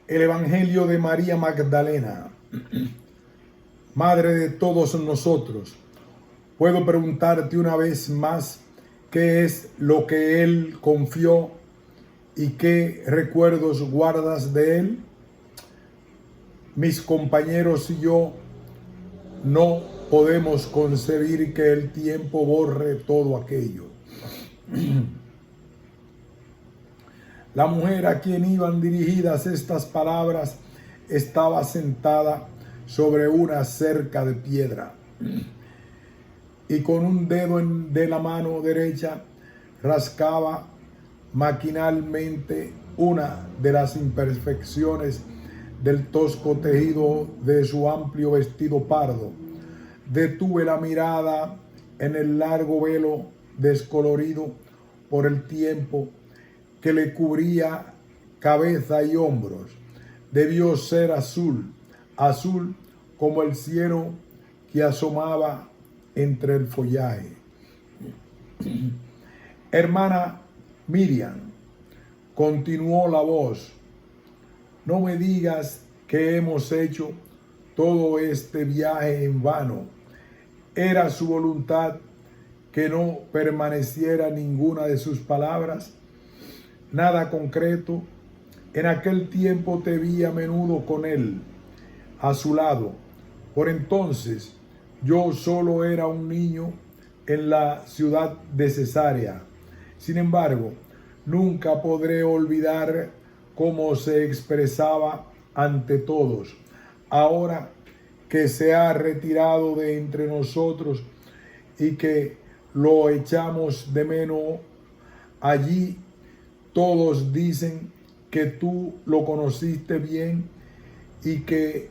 El Evangelio de María Magdalena, Madre de todos nosotros. Puedo preguntarte una vez más, ¿qué es lo que Él confió y qué recuerdos guardas de Él? Mis compañeros y yo no podemos concebir que el tiempo borre todo aquello. La mujer a quien iban dirigidas estas palabras estaba sentada sobre una cerca de piedra y con un dedo de la mano derecha rascaba maquinalmente una de las imperfecciones del tosco tejido de su amplio vestido pardo. Detuve la mirada en el largo velo descolorido por el tiempo que le cubría cabeza y hombros. Debió ser azul, azul como el cielo que asomaba entre el follaje. Hermana Miriam, continuó la voz, no me digas que hemos hecho todo este viaje en vano. ¿Era su voluntad que no permaneciera ninguna de sus palabras? Nada concreto. En aquel tiempo te vi a menudo con él, a su lado. Por entonces yo solo era un niño en la ciudad de Cesarea. Sin embargo, nunca podré olvidar cómo se expresaba ante todos. Ahora que se ha retirado de entre nosotros y que lo echamos de menos allí, todos dicen que tú lo conociste bien y que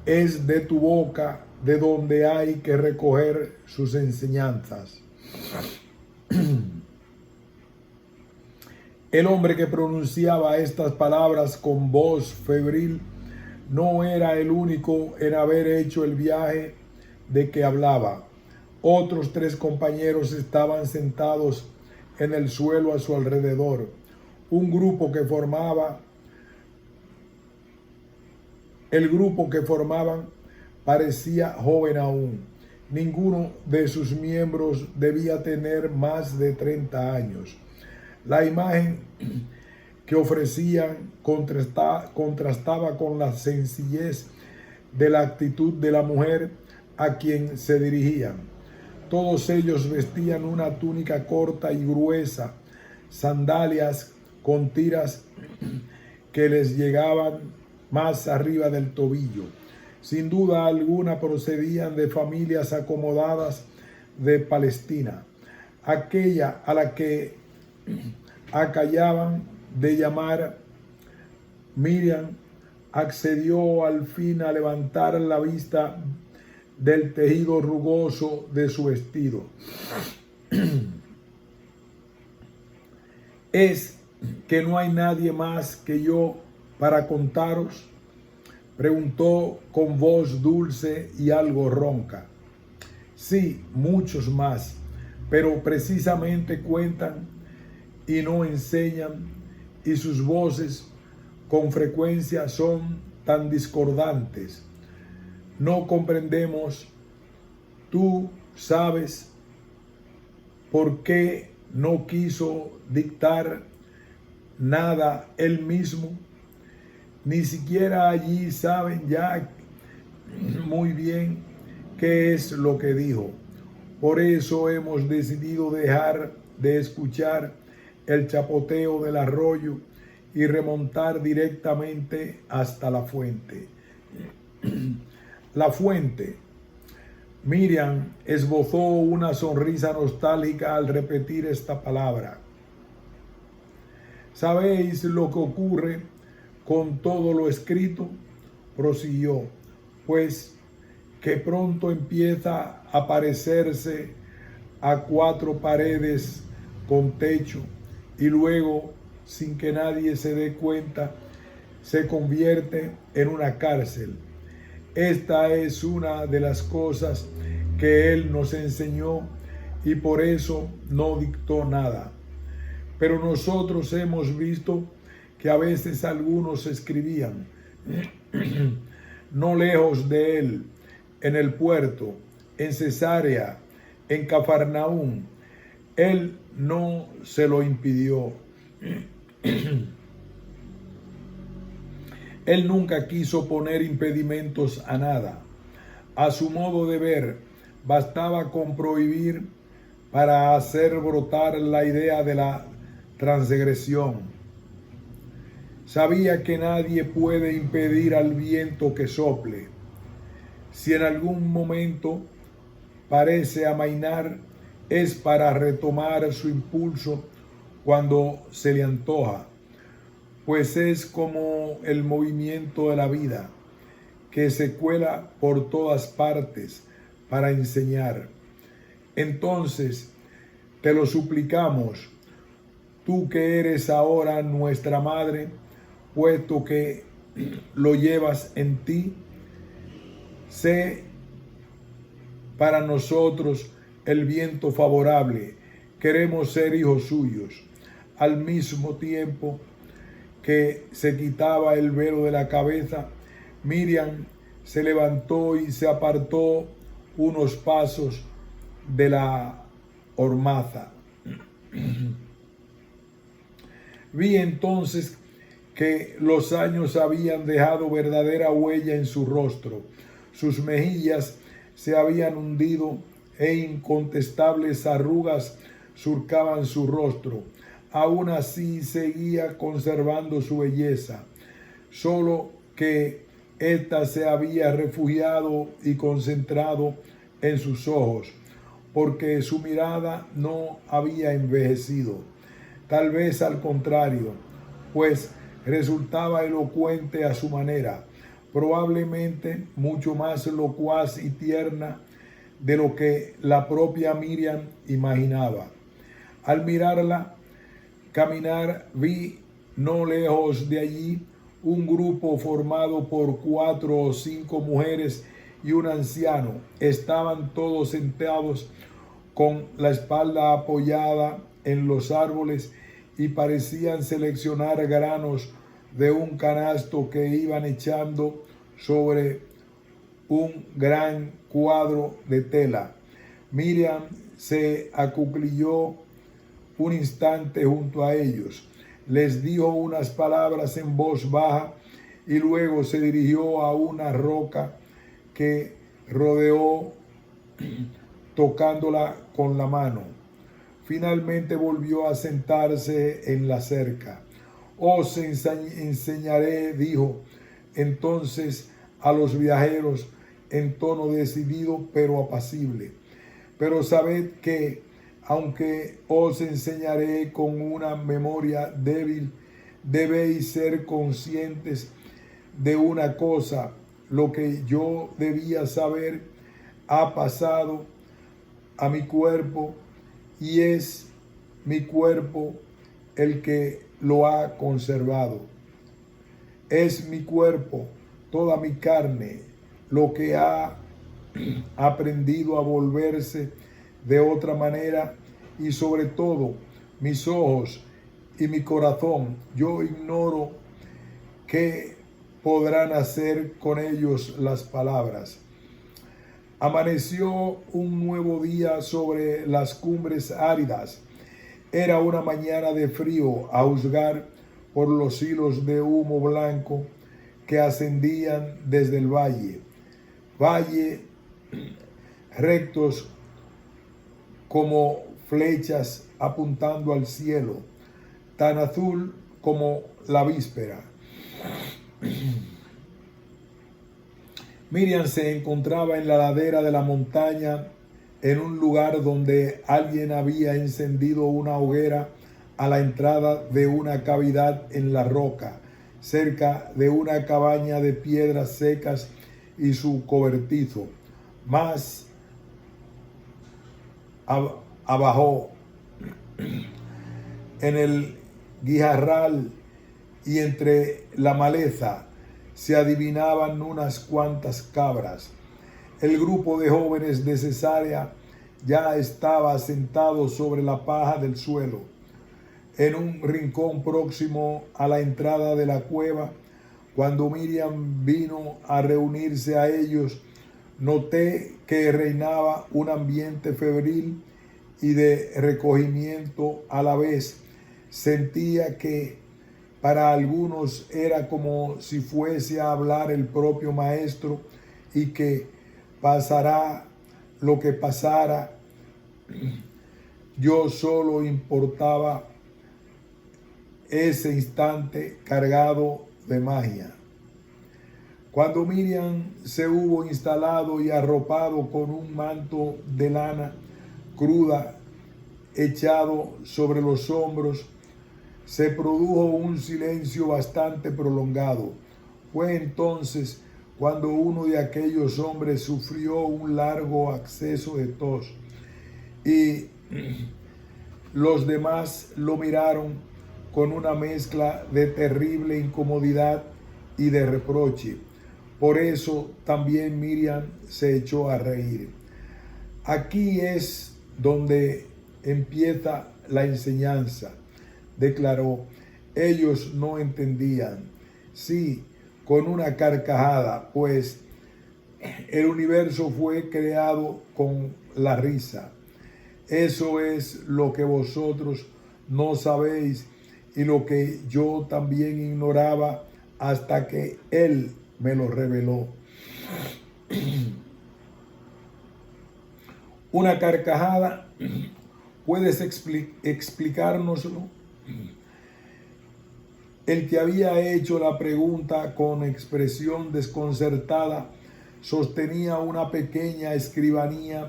es de tu boca de donde hay que recoger sus enseñanzas. El hombre que pronunciaba estas palabras con voz febril no era el único en haber hecho el viaje de que hablaba. Otros 3 compañeros estaban sentados en el suelo a su alrededor. El grupo que formaban parecía joven aún. Ninguno de sus miembros debía tener más de 30 años. La imagen que ofrecían contrastaba con la sencillez de la actitud de la mujer a quien se dirigían. Todos ellos vestían una túnica corta y gruesa, sandalias con tiras que les llegaban más arriba del tobillo. Sin duda alguna procedían de familias acomodadas de Palestina, aquella a la que acababan de llamar. Miriam accedió al fin a levantar la vista del tejido rugoso de su vestido. ¿Es que no hay nadie más que yo para contaros?, preguntó con voz dulce y algo ronca. Sí, muchos más, pero precisamente cuentan y no enseñan, y sus voces con frecuencia son tan discordantes. No comprendemos. Tú sabes por qué no quiso dictar nada él mismo. Ni siquiera allí saben ya muy bien qué es lo que dijo. Por eso hemos decidido dejar de escuchar el chapoteo del arroyo y remontar directamente hasta la fuente. La fuente. Miriam esbozó una sonrisa nostálgica al repetir esta palabra. ¿Sabéis lo que ocurre con todo lo escrito? Prosiguió, pues que pronto empieza a parecerse a 4 paredes con techo y luego, sin que nadie se dé cuenta, se convierte en una cárcel. Esta es una de las cosas que él nos enseñó y por eso no dictó nada. Pero nosotros hemos visto que a veces algunos escribían, no lejos de él, en el puerto, en Cesarea, en Cafarnaúm. Él no se lo impidió. Él nunca quiso poner impedimentos a nada. A su modo de ver, bastaba con prohibir para hacer brotar la idea de la transgresión. Sabía que nadie puede impedir al viento que sople. Si en algún momento parece amainar, es para retomar su impulso cuando se le antoja, pues es como el movimiento de la vida, que se cuela por todas partes para enseñar. Entonces, te lo suplicamos, tú que eres ahora nuestra madre, puesto que lo llevas en ti, sé para nosotros el viento favorable. Queremos ser hijos suyos. Al mismo tiempo que se quitaba el velo de la cabeza, Miriam se levantó y se apartó unos pasos de la hormaza. Vi entonces que los años habían dejado verdadera huella en su rostro. Sus mejillas se habían hundido e incontestables arrugas surcaban su rostro. Aún así seguía conservando su belleza, solo que ésta se había refugiado y concentrado en sus ojos, porque su mirada no había envejecido. Tal vez al contrario, pues resultaba elocuente a su manera, probablemente mucho más locuaz y tierna de lo que la propia Miriam imaginaba. Al mirarla caminar, vi no lejos de allí un grupo formado por 4 o 5 mujeres y un anciano. Estaban todos sentados con la espalda apoyada en los árboles y parecían seleccionar granos de un canasto que iban echando sobre un gran cuadro de tela. Miriam se acuclilló un instante junto a ellos, les dijo unas palabras en voz baja y luego se dirigió a una roca que rodeó tocándola con la mano. Finalmente volvió a sentarse en la cerca. Os enseñaré, dijo entonces a los viajeros en tono decidido pero apacible. Pero sabed que, aunque os enseñaré con una memoria débil, debéis ser conscientes de una cosa: lo que yo debía saber ha pasado a mi cuerpo, y es mi cuerpo el que lo ha conservado. Es mi cuerpo, toda mi carne, lo que ha aprendido a volverse de otra manera, y sobre todo mis ojos y mi corazón. Yo ignoro qué podrán hacer con ellos las palabras. Amaneció un nuevo día sobre las cumbres áridas. Era una mañana de frío, a juzgar por los hilos de humo blanco que ascendían desde el valle rectos como flechas apuntando al cielo, tan azul como la víspera. Miriam se encontraba en la ladera de la montaña, en un lugar donde alguien había encendido una hoguera a la entrada de una cavidad en la roca, cerca de una cabaña de piedras secas y su cobertizo. Más abajo, en el guijarral y entre la maleza, se adivinaban unas cuantas cabras. El grupo de jóvenes de Cesarea ya estaba sentado sobre la paja del suelo. en un rincón próximo a la entrada de la cueva. Cuando Miriam vino a reunirse a ellos, noté que reinaba un ambiente febril y de recogimiento a la vez. Sentía que para algunos era como si fuese a hablar el propio maestro y que pasará lo que pasara, yo solo importaba ese instante cargado de magia. Cuando Miriam se hubo instalado y arropado con un manto de lana cruda echado sobre los hombros, se produjo un silencio bastante prolongado. Fue entonces cuando uno de aquellos hombres sufrió un largo acceso de tos y los demás lo miraron con una mezcla de terrible incomodidad y de reproche. Por eso también Miriam se echó a reír. Aquí es donde empieza la enseñanza, declaró. Ellos no entendían. Sí, con una carcajada, pues el universo fue creado con la risa. Eso es lo que vosotros no sabéis y lo que yo también ignoraba hasta que Él me lo reveló. Una carcajada, ¿puedes explicárnoslo? El que había hecho la pregunta con expresión desconcertada sostenía una pequeña escribanía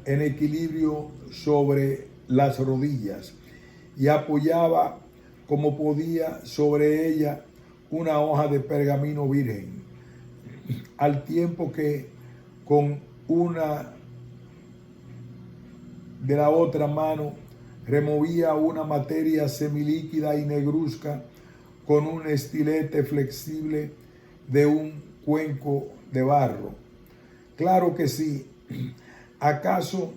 en equilibrio sobre las rodillas y apoyaba como podía sobre ella una hoja de pergamino virgen, al tiempo que con una de la otra mano removía una materia semilíquida y negruzca con un estilete flexible de un cuenco de barro. Claro que sí. ¿Acaso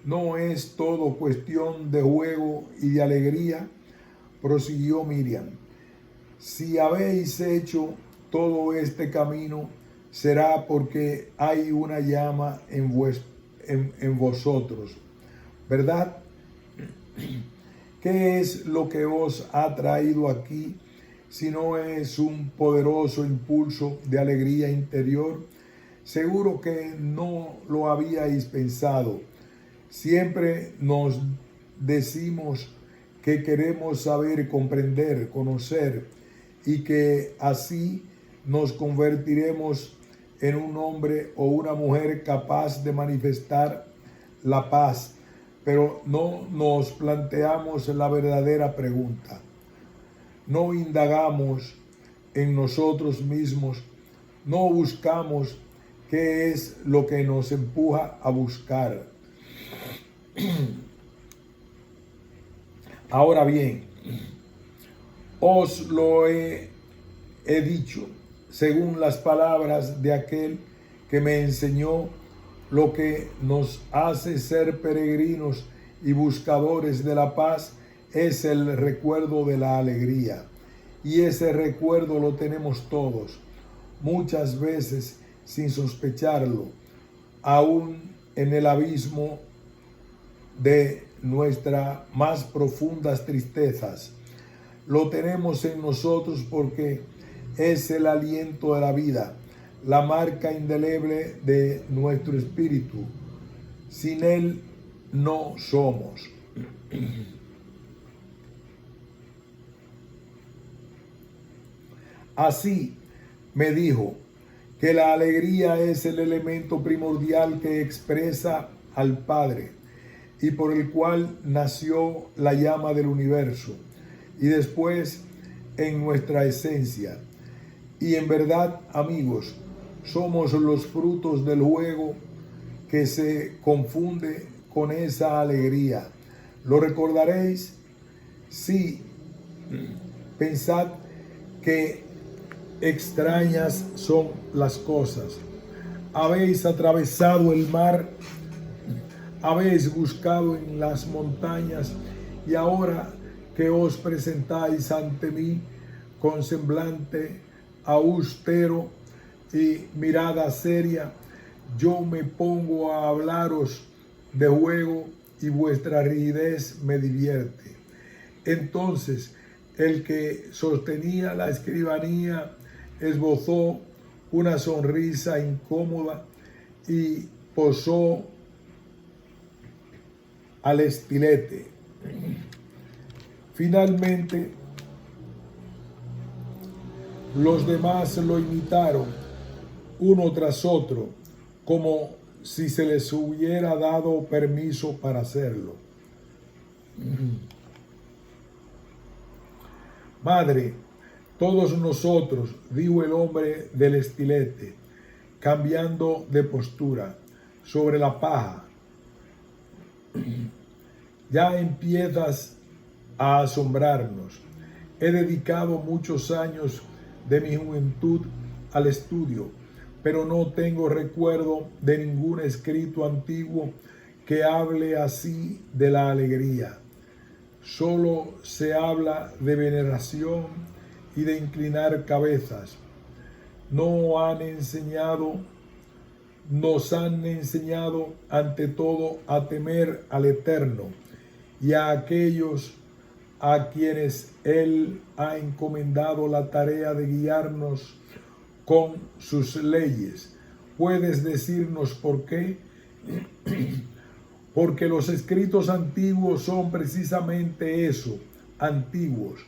no es todo cuestión de juego y de alegría? Prosiguió Miriam. Si habéis hecho todo este camino, será porque hay una llama en vosotros, ¿verdad? ¿Qué es lo que os ha traído aquí si no es un poderoso impulso de alegría interior? Seguro que no lo habíais pensado. Siempre nos decimos que queremos saber, comprender, conocer y que así nos convertiremos en un hombre o una mujer capaz de manifestar la paz, pero no nos planteamos la verdadera pregunta. No indagamos en nosotros mismos, no buscamos qué es lo que nos empuja a buscar. Ahora bien, os lo he dicho, según las palabras de aquel que me enseñó lo que nos hace ser peregrinos y buscadores de la paz es el recuerdo de la alegría. Y ese recuerdo lo tenemos todos, muchas veces sin sospecharlo, aún en el abismo de nuestras más profundas tristezas. Lo tenemos en nosotros porque es el aliento de la vida, la marca indeleble de nuestro espíritu. Sin él no somos. Así me dijo que la alegría es el elemento primordial que expresa al Padre y por el cual nació la llama del universo y después en nuestra esencia. Y en verdad, amigos, somos los frutos del juego que se confunde con esa alegría. ¿Lo recordaréis? Sí. Pensad que extrañas son las cosas. Habéis atravesado el mar, habéis buscado en las montañas y ahora que os presentáis ante mí con semblante austero y mirada seria, yo me pongo a hablaros de juego y vuestra rigidez me divierte. Entonces el que sostenía la escribanía esbozó una sonrisa incómoda y posó al estilete. Finalmente, los demás lo imitaron uno tras otro, como si se les hubiera dado permiso para hacerlo. Madre, todos nosotros, dijo el hombre del estilete, cambiando de postura sobre la paja, ya empiezas a asombrarnos. He dedicado muchos años de mi juventud al estudio, pero no tengo recuerdo de ningún escrito antiguo que hable así de la alegría. Solo se habla de veneración y de inclinar cabezas. Nos han enseñado ante todo a temer al Eterno y a aquellos a quienes Él ha encomendado la tarea de guiarnos con sus leyes. ¿Puedes decirnos por qué? Porque los escritos antiguos son precisamente eso, antiguos.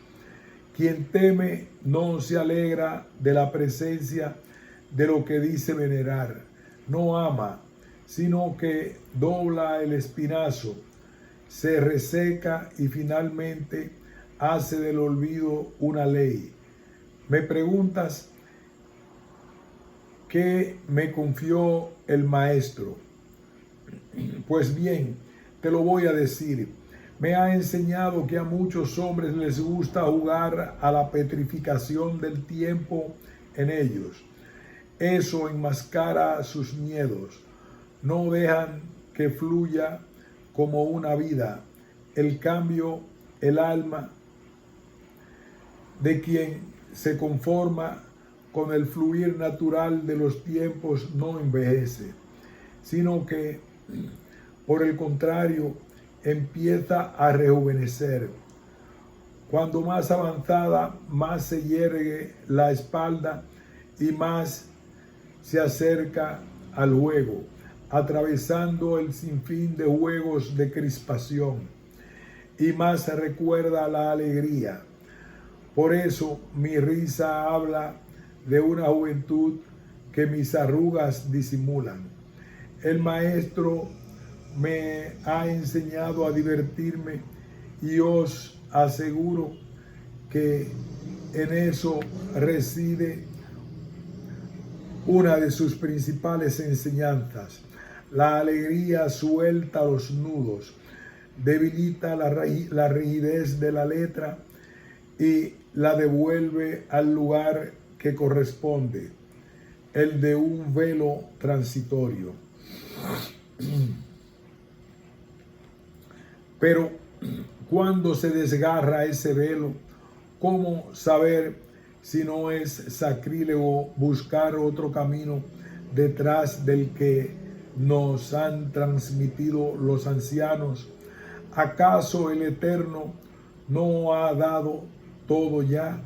Quien teme no se alegra de la presencia de lo que dice venerar. No ama, sino que dobla el espinazo, se reseca y finalmente hace del olvido una ley. Me preguntas qué me confió el maestro. Pues bien, te lo voy a decir. Me ha enseñado que a muchos hombres les gusta jugar a la petrificación del tiempo en ellos. Eso enmascara sus miedos. No dejan que fluya como una vida. El cambio, el alma de quien se conforma con el fluir natural de los tiempos no envejece, sino que, por el contrario, empieza a rejuvenecer. Cuando más avanzada, más se yergue la espalda y más se acerca al juego, atravesando el sinfín de juegos de crispación, y más se recuerda la alegría. Por eso mi risa habla de una juventud que mis arrugas disimulan. El maestro me ha enseñado a divertirme y os aseguro que en eso reside una de sus principales enseñanzas. La alegría suelta los nudos, debilita la rigidez de la letra y la devuelve al lugar que corresponde, el de un velo transitorio. Pero cuando se desgarra ese velo, ¿cómo saber si no es sacrílego buscar otro camino detrás del que nos han transmitido los ancianos? ¿Acaso el Eterno no ha dado todo ya?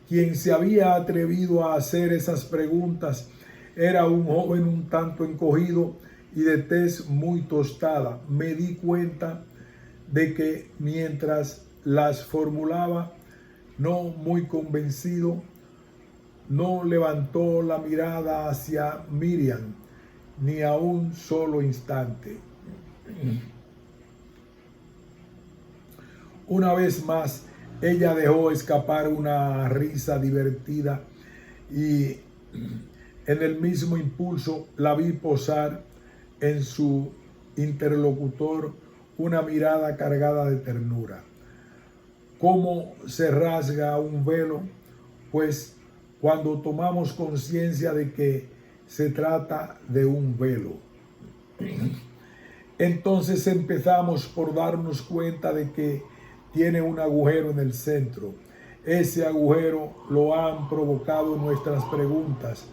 Quien se había atrevido a hacer esas preguntas era un joven un tanto encogido y de tez muy tostada. Me di cuenta de que mientras las formulaba, no muy convencido, no levantó la mirada hacia Miriam ni a un solo instante. Una vez más, ella dejó escapar una risa divertida y en el mismo impulso la vi posar en su interlocutor una mirada cargada de ternura. ¿Cómo se rasga un velo? Pues cuando tomamos conciencia de que se trata de un velo. Entonces empezamos por darnos cuenta de que tiene un agujero en el centro. Ese agujero lo han provocado nuestras preguntas,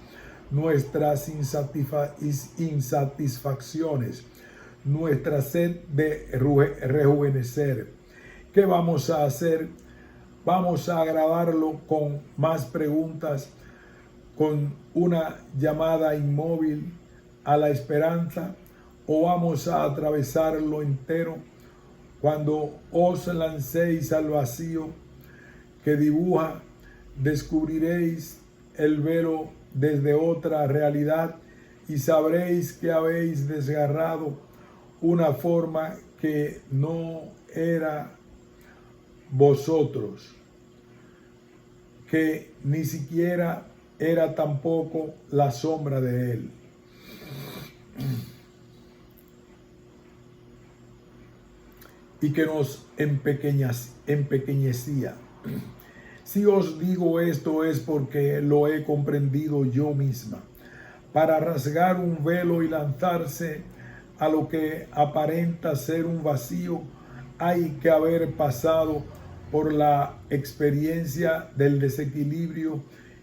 nuestras insatisfacciones, nuestra sed de rejuvenecer. ¿Qué vamos a hacer? Vamos a agradarlo con más preguntas, con una llamada inmóvil a la esperanza, o vamos a atravesarlo entero cuando os lancéis al vacío que dibuja, descubriréis el velo desde otra realidad y sabréis que habéis desgarrado una forma que no era vosotros, que ni siquiera era tampoco la sombra de él. Y que nos empequeñecía. Si os digo esto es porque lo he comprendido yo misma. Para rasgar un velo y lanzarse a lo que aparenta ser un vacío, hay que haber pasado por la experiencia del desequilibrio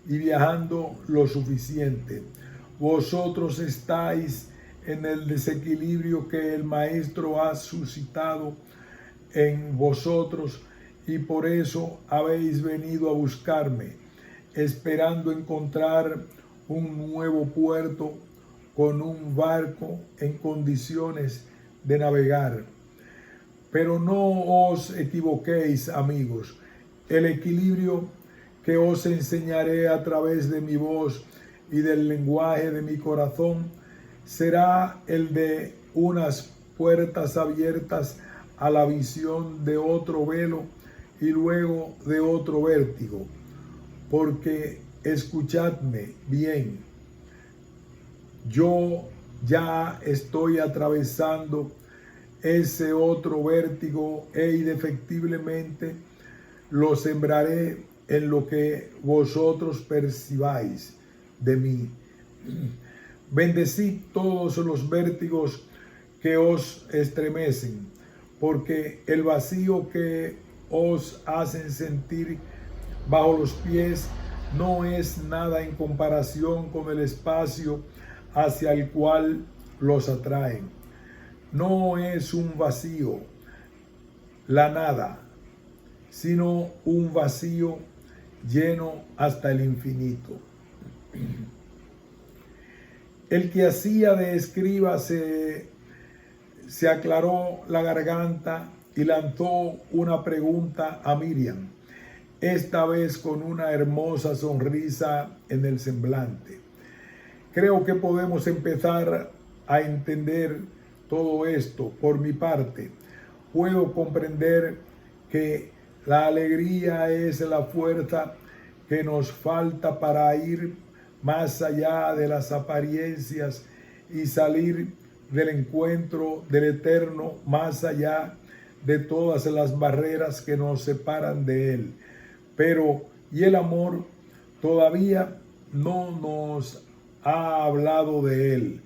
y viajando lo suficiente. Vosotros estáis en el desequilibrio que el Maestro ha suscitado en vosotros y por eso habéis venido a buscarme, esperando encontrar un nuevo puerto con un barco en condiciones de navegar. Pero no os equivoquéis, amigos. El equilibrio que os enseñaré a través de mi voz y del lenguaje de mi corazón será el de unas puertas abiertas a la visión de otro velo y luego de otro vértigo. Porque escuchadme bien, yo ya estoy atravesando ese otro vértigo e indefectiblemente lo sembraré en lo que vosotros percibáis de mí. Bendecid todos los vértigos que os estremecen, porque el vacío que os hacen sentir bajo los pies no es nada en comparación con el espacio hacia el cual los atraen. No es un vacío, la nada, sino un vacío lleno hasta el infinito. El que hacía de escriba se aclaró la garganta y lanzó una pregunta a Miriam, esta vez con una hermosa sonrisa en el semblante. Creo que podemos empezar a entender todo esto. Por mi parte, puedo comprender que la alegría es la fuerza que nos falta para ir más allá de las apariencias y salir del encuentro del Eterno, más allá de todas las barreras que nos separan de Él. Pero, ¿y el amor? Todavía no nos ha hablado de Él.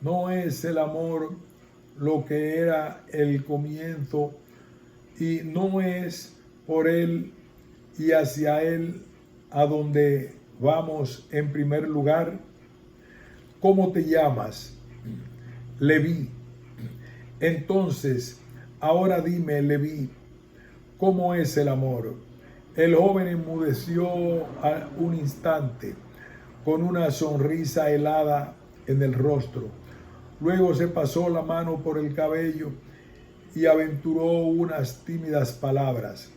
No es el amor lo que era el comienzo y no es por Él y hacia Él a donde vamos en primer lugar. ¿Cómo te llamas? Leví. Entonces, ahora dime, Leví, ¿cómo es el amor? El joven enmudeció a un instante, con una sonrisa helada en el rostro. Luego se pasó la mano por el cabello y aventuró unas tímidas palabras.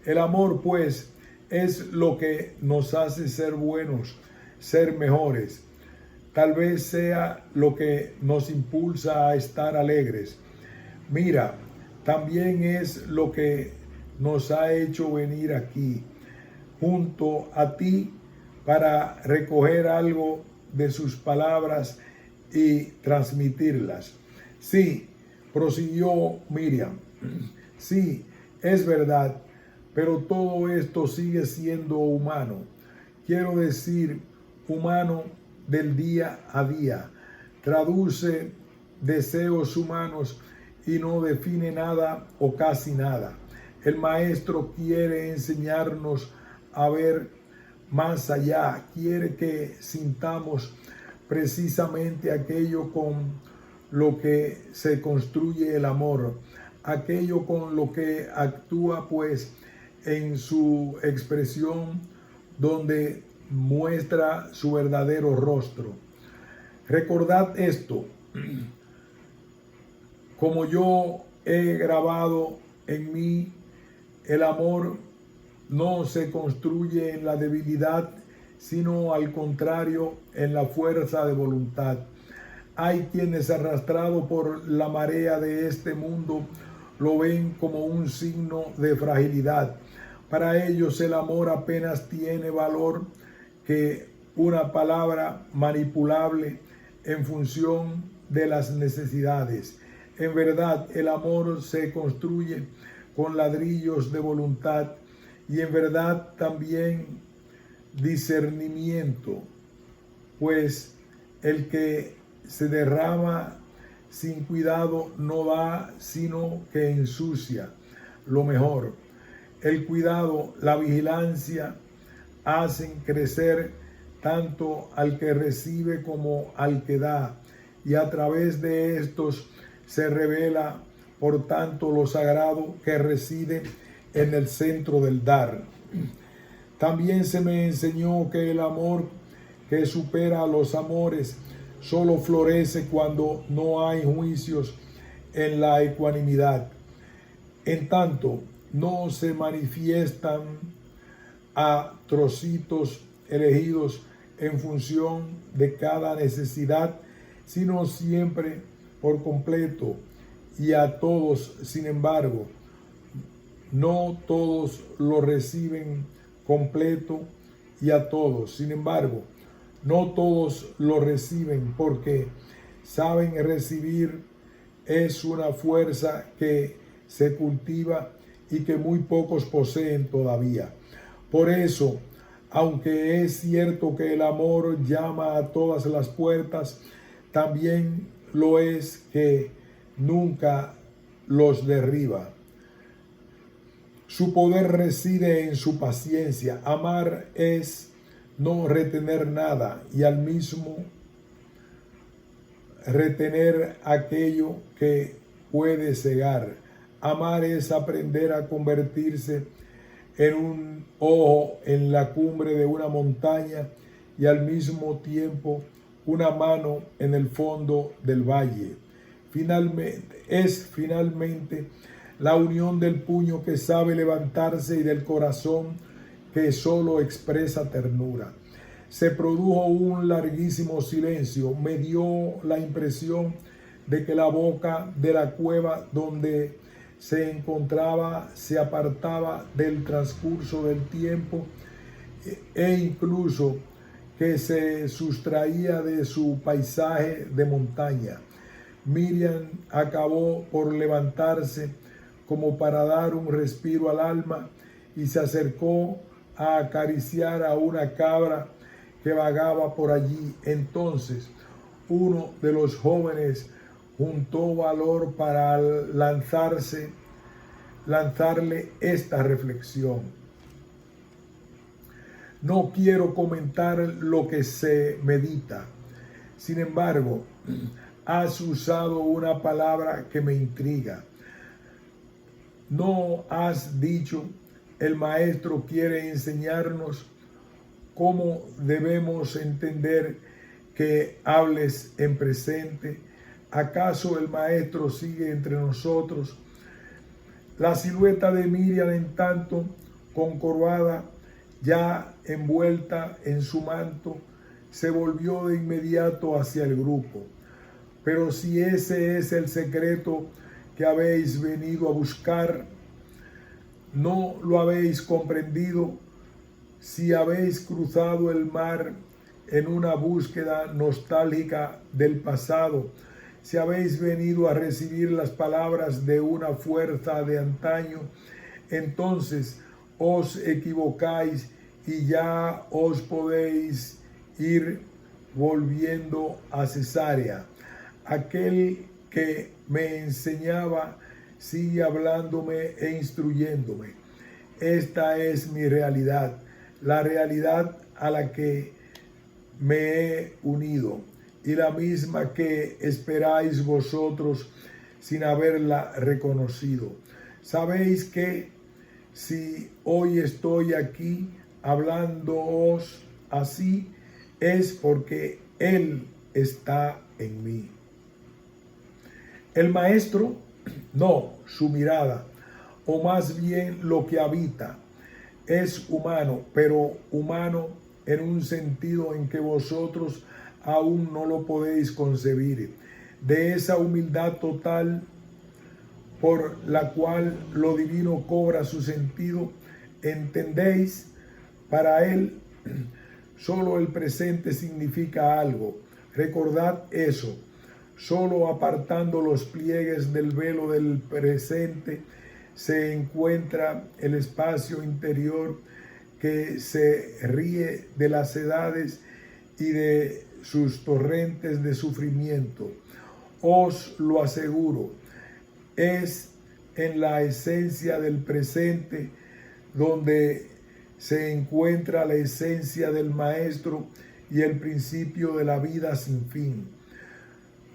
El amor, pues, es lo que nos hace ser buenos, ser mejores. Tal vez sea lo que nos impulsa a estar alegres. Mira, también es lo que nos ha hecho venir aquí, junto a ti, para recoger algo de sus palabras y transmitirlas. Sí, prosiguió Miriam, sí, es verdad, pero todo esto sigue siendo humano. Quiero decir, humano del día a día. Traduce deseos humanos y no define nada o casi nada. El maestro quiere enseñarnos a ver más allá, quiere que sintamos precisamente aquello con lo que se construye el amor, aquello con lo que actúa pues en su expresión donde muestra su verdadero rostro. Recordad esto, como yo he grabado en mí, el amor no se construye en la debilidad, sino al contrario, en la fuerza de voluntad. Hay quienes, arrastrados por la marea de este mundo, lo ven como un signo de fragilidad. Para ellos el amor apenas tiene valor que una palabra manipulable en función de las necesidades. En verdad, el amor se construye con ladrillos de voluntad y en verdad también discernimiento, pues el que se derrama sin cuidado no da sino que ensucia lo mejor. El cuidado, la vigilancia hacen crecer tanto al que recibe como al que da, y a través de estos se revela por tanto lo sagrado que reside en el centro del dar. También se me enseñó que el amor que supera a los amores solo florece cuando no hay juicios en la ecuanimidad. En tanto, no se manifiestan a trocitos elegidos en función de cada necesidad, sino siempre por completo y a todos. Sin embargo, no todos lo reciben completo y a todos. Sin embargo, no todos lo reciben porque saben recibir es una fuerza que se cultiva y que muy pocos poseen todavía. Por eso, aunque es cierto que el amor llama a todas las puertas, también lo es que nunca los derriba. Su poder reside en su paciencia. Amar es no retener nada y al mismo retener aquello que puede cegar. Amar es aprender a convertirse en un ojo en la cumbre de una montaña y al mismo tiempo una mano en el fondo del valle. Finalmente la unión del puño que sabe levantarse y del corazón que solo expresa ternura. Se produjo un larguísimo silencio. Me dio la impresión de que la boca de la cueva donde se encontraba se apartaba del transcurso del tiempo e incluso que se sustraía de su paisaje de montaña. Miriam acabó por levantarse como para dar un respiro al alma y se acercó a acariciar a una cabra que vagaba por allí. Entonces uno de los jóvenes juntó valor para lanzarle esta reflexión. No quiero comentar lo que se medita. Sin embargo, has usado una palabra que me intriga. No has dicho, el maestro quiere enseñarnos cómo debemos entender que hables en presente. ¿Acaso el maestro sigue entre nosotros? La silueta de Miriam, en tanto, concorvada, ya envuelta en su manto, se volvió de inmediato hacia el grupo. Pero si ese es el secreto que habéis venido a buscar, ¿no lo habéis comprendido? Si habéis cruzado el mar en una búsqueda nostálgica del pasado, si habéis venido a recibir las palabras de una fuerza de antaño, entonces os equivocáis y ya os podéis ir volviendo a Cesarea. Aquel que me enseñaba sigue hablándome e instruyéndome. Esta es mi realidad, la realidad a la que me he unido y la misma que esperáis vosotros sin haberla reconocido. Sabéis que si hoy estoy aquí hablándoos así, es porque Él está en mí. El Maestro, no, su mirada, o más bien lo que habita, es humano, pero humano en un sentido en que vosotros aún no lo podéis concebir. De esa humildad total por la cual lo divino cobra su sentido, ¿entendéis? Para Él, solo el presente significa algo. Recordad eso. Solo apartando los pliegues del velo del presente se encuentra el espacio interior que se ríe de las edades y de sus torrentes de sufrimiento. Os lo aseguro, es en la esencia del presente donde se encuentra la esencia del Maestro y el principio de la vida sin fin.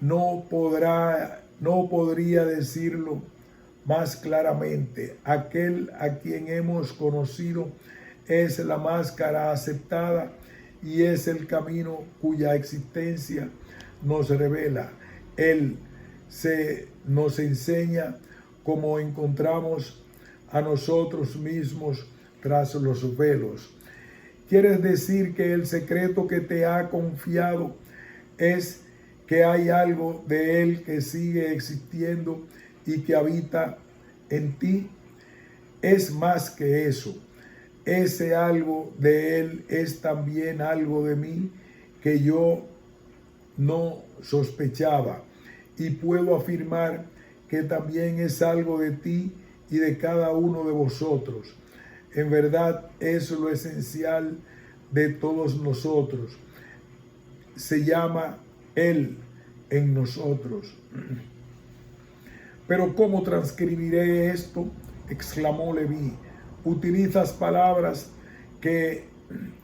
No podría decirlo más claramente. Aquel a quien hemos conocido es la máscara aceptada y es el camino cuya existencia nos revela. Él nos enseña cómo encontramos a nosotros mismos tras los velos. ¿Quieres decir que el secreto que te ha confiado es que hay algo de Él que sigue existiendo y que habita en ti? Es más que eso. Ese algo de Él es también algo de mí que yo no sospechaba, y puedo afirmar que también es algo de ti y de cada uno de vosotros. En verdad es lo esencial de todos nosotros. Se llama Él en nosotros. Pero ¿cómo transcribiré esto?, exclamó Leví. Utilizas palabras que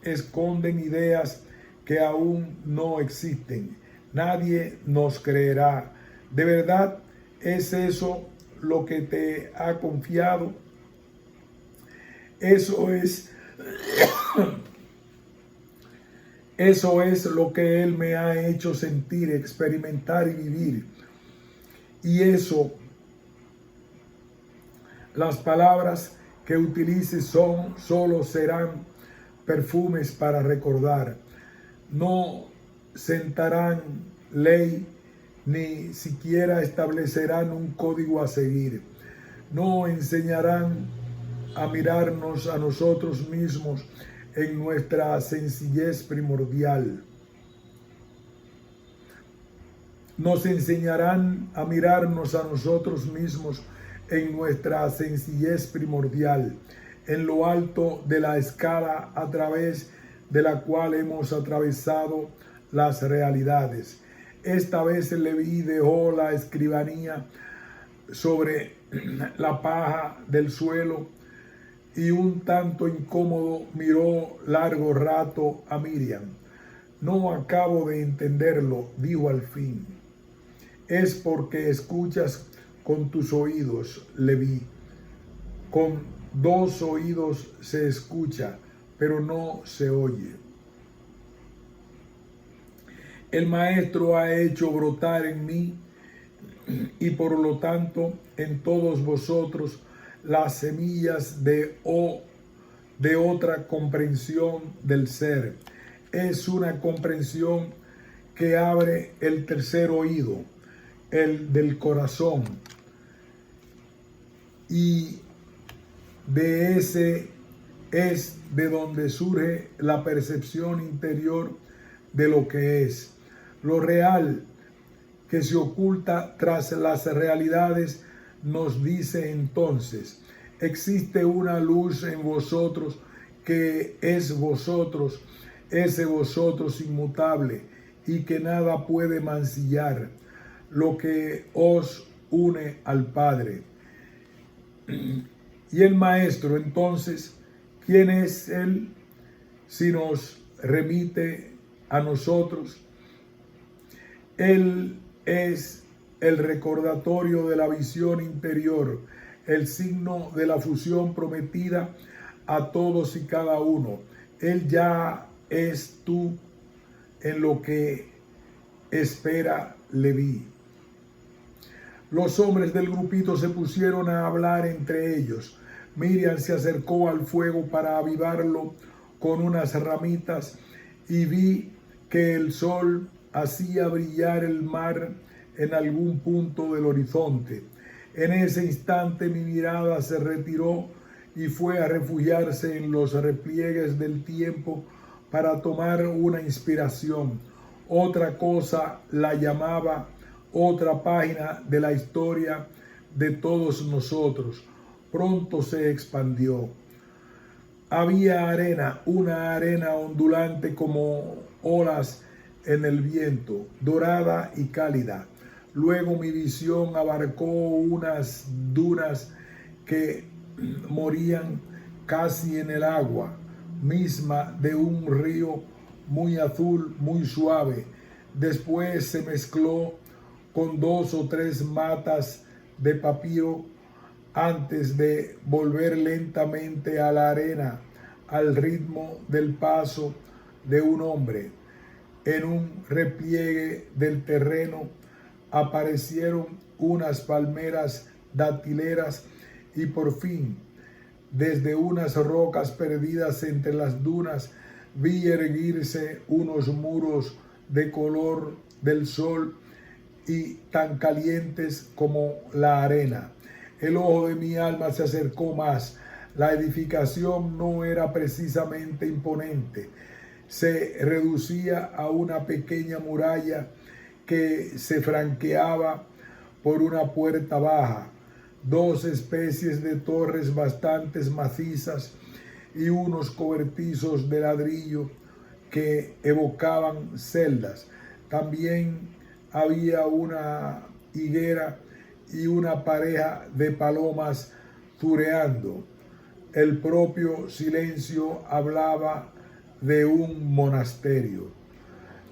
esconden ideas que aún no existen. Nadie nos creerá. ¿De verdad es eso lo que te ha confiado? Eso es lo que Él me ha hecho sentir, experimentar y vivir. Y eso, las palabras que utilices solo serán perfumes para recordar. No sentarán ley, ni siquiera establecerán un código a seguir. No enseñarán a mirarnos a nosotros mismos en nuestra sencillez primordial. Nos enseñarán a mirarnos a nosotros mismos en nuestra sencillez primordial, en lo alto de la escala a través de la cual hemos atravesado las realidades. Esta vez Leví dejó la escribanía sobre la paja del suelo y un tanto incómodo miró largo rato a Miriam. No acabo de entenderlo, dijo al fin. Es porque escuchas con tus oídos, Leví. Con dos oídos se escucha, pero no se oye. El Maestro ha hecho brotar en mí y por lo tanto en todos vosotros las semillas de otra comprensión del ser. Es una comprensión que abre el tercer oído, el del corazón, y de ese es de donde surge la percepción interior de lo que es. Lo real que se oculta tras las realidades nos dice entonces: existe una luz en vosotros que es vosotros, ese vosotros inmutable y que nada puede mancillar. lo que os une al Padre. Y el Maestro, entonces, ¿quién es Él si nos remite a nosotros? Él es el recordatorio de la visión interior, el signo de la fusión prometida a todos y cada uno. Él ya es tú en lo que espera Leví. Los hombres del grupito se pusieron a hablar entre ellos. Miriam se acercó al fuego para avivarlo con unas ramitas y vi que el sol hacía brillar el mar en algún punto del horizonte. En ese instante mi mirada se retiró y fue a refugiarse en los repliegues del tiempo para tomar una inspiración. Otra cosa la llamaba, otra página de la historia de todos nosotros. Pronto se expandió. Había arena, una arena ondulante como olas en el viento, dorada y cálida. Luego mi visión abarcó unas dunas que morían casi en el agua misma de un río muy azul, muy suave. Después se mezcló con 2 o 3 matas de papiro antes de volver lentamente a la arena al ritmo del paso de un hombre. En un repliegue del terreno aparecieron unas palmeras datileras y por fin, desde unas rocas perdidas entre las dunas, vi erguirse unos muros de color del sol y tan calientes como la arena. El ojo de mi alma se acercó más. La edificación no era precisamente imponente. Se reducía a una pequeña muralla que se franqueaba por una puerta baja, 2 especies de torres bastante macizas y unos cobertizos de ladrillo que evocaban celdas. También había una higuera y una pareja de palomas zureando. El propio silencio hablaba de un monasterio.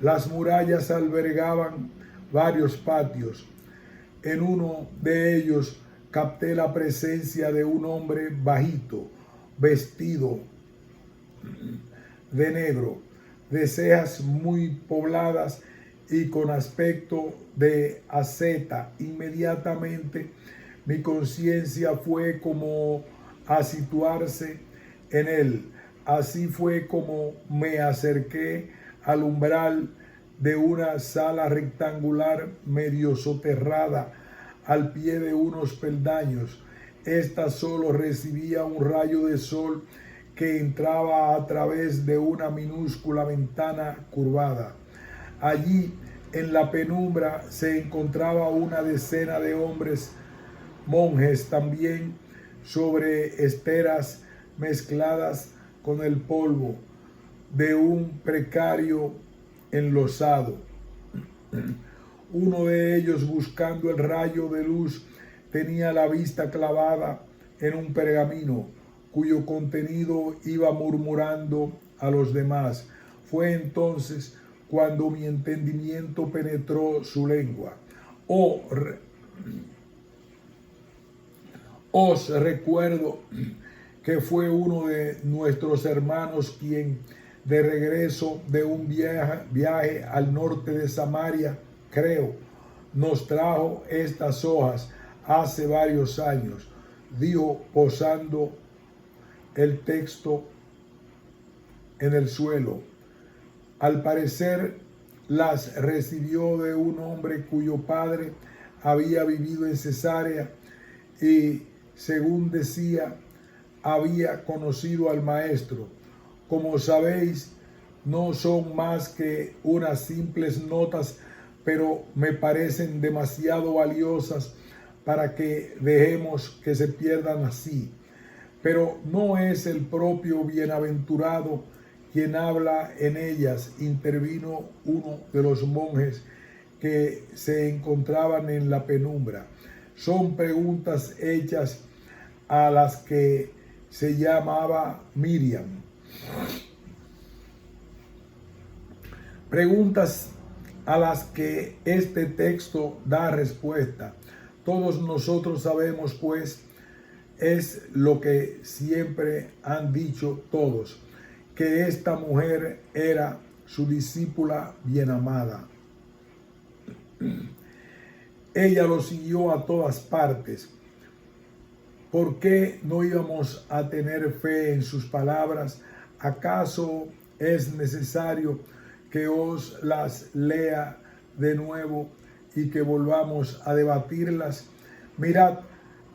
Las murallas albergaban varios patios. En uno de ellos capté la presencia de un hombre bajito, vestido de negro, de cejas muy pobladas y con aspecto de asceta. Inmediatamente mi conciencia fue como a situarse en él. Así fue como me acerqué al umbral de una sala rectangular medio soterrada al pie de unos peldaños. Esta solo recibía un rayo de sol que entraba a través de una minúscula ventana curvada. Allí, en la penumbra, se encontraba una decena de hombres, monjes también, sobre esteras mezcladas con el polvo de un precario enlosado. Uno de ellos, buscando el rayo de luz, tenía la vista clavada en un pergamino cuyo contenido iba murmurando a los demás. Fue entonces cuando mi entendimiento penetró su lengua. Os recuerdo que fue uno de nuestros hermanos quien, de regreso de un viaje al norte de Samaria, creo, nos trajo estas hojas hace varios años, dijo posando el texto en el suelo. Al parecer las recibió de un hombre cuyo padre había vivido en Cesarea y, según decía, había conocido al maestro. Como sabéis, no son más que unas simples notas, pero me parecen demasiado valiosas para que dejemos que se pierdan así. Pero no es el propio bienaventurado quien habla en ellas, intervino uno de los monjes que se encontraban en la penumbra. Son preguntas hechas a las que se llamaba Miriam. Preguntas a las que este texto da respuesta. Todos nosotros sabemos, pues, es lo que siempre han dicho todos, que esta mujer era su discípula bien amada. Ella lo siguió a todas partes. ¿Por qué no íbamos a tener fe en sus palabras? ¿Acaso es necesario que os las lea de nuevo y que volvamos a debatirlas? Mirad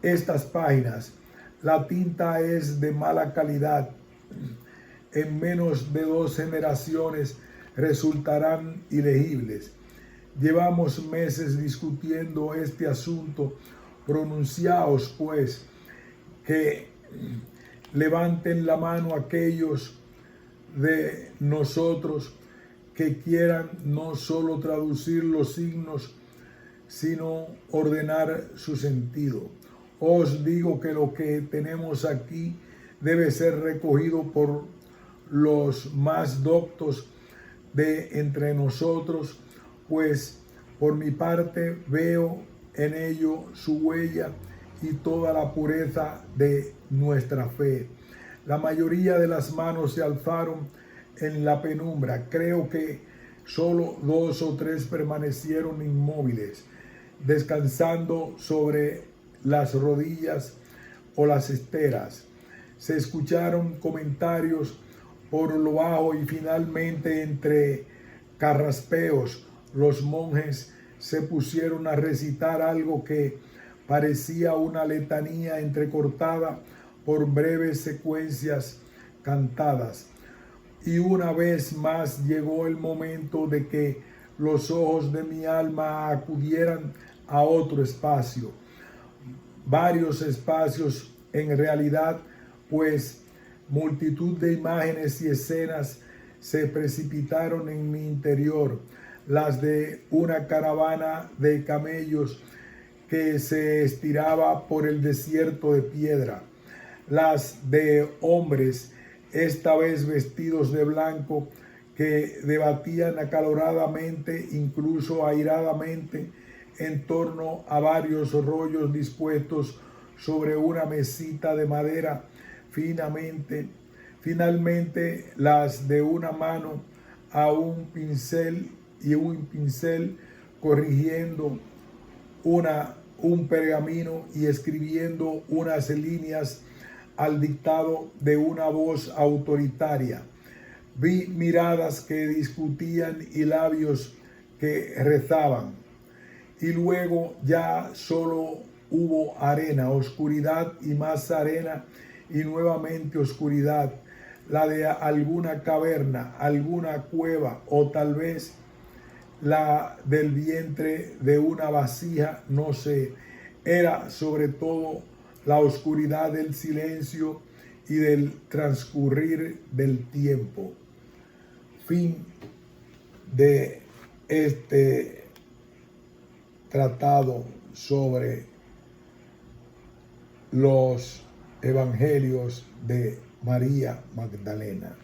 estas páginas. La tinta es de mala calidad. En menos de 2 generaciones resultarán ilegibles. Llevamos meses discutiendo este asunto. Pronunciaos, pues, que levanten la mano aquellos de nosotros que quieran no solo traducir los signos, sino ordenar su sentido. Os digo que lo que tenemos aquí debe ser recogido por los más doctos de entre nosotros, pues por mi parte veo en ello su huella y toda la pureza de nuestra fe. La mayoría de las manos se alzaron en la penumbra. Creo que solo 2 o 3 permanecieron inmóviles, descansando sobre las rodillas o las esteras. Se escucharon comentarios por lo bajo y finalmente, entre carraspeos, los monjes se pusieron a recitar algo que parecía una letanía entrecortada por breves secuencias cantadas. Y una vez más llegó el momento de que los ojos de mi alma acudieran a otro espacio. Varios espacios en realidad, pues multitud de imágenes y escenas se precipitaron en mi interior. Las de una caravana de camellos que se estiraba por el desierto de piedra. Las de hombres, esta vez vestidos de blanco, que debatían acaloradamente, incluso airadamente, en torno a varios rollos dispuestos sobre una mesita de madera finalmente las de una mano a un pincel y un pincel corrigiendo un pergamino y escribiendo unas líneas al dictado de una voz autoritaria. Vi miradas que discutían y labios que rezaban. Y luego ya solo hubo arena, oscuridad y más arena y nuevamente oscuridad, la de alguna caverna, alguna cueva o tal vez la del vientre de una vasija, no sé. Era sobre todo la oscuridad del silencio y del transcurrir del tiempo. Fin de este tratado sobre los evangelios de María Magdalena.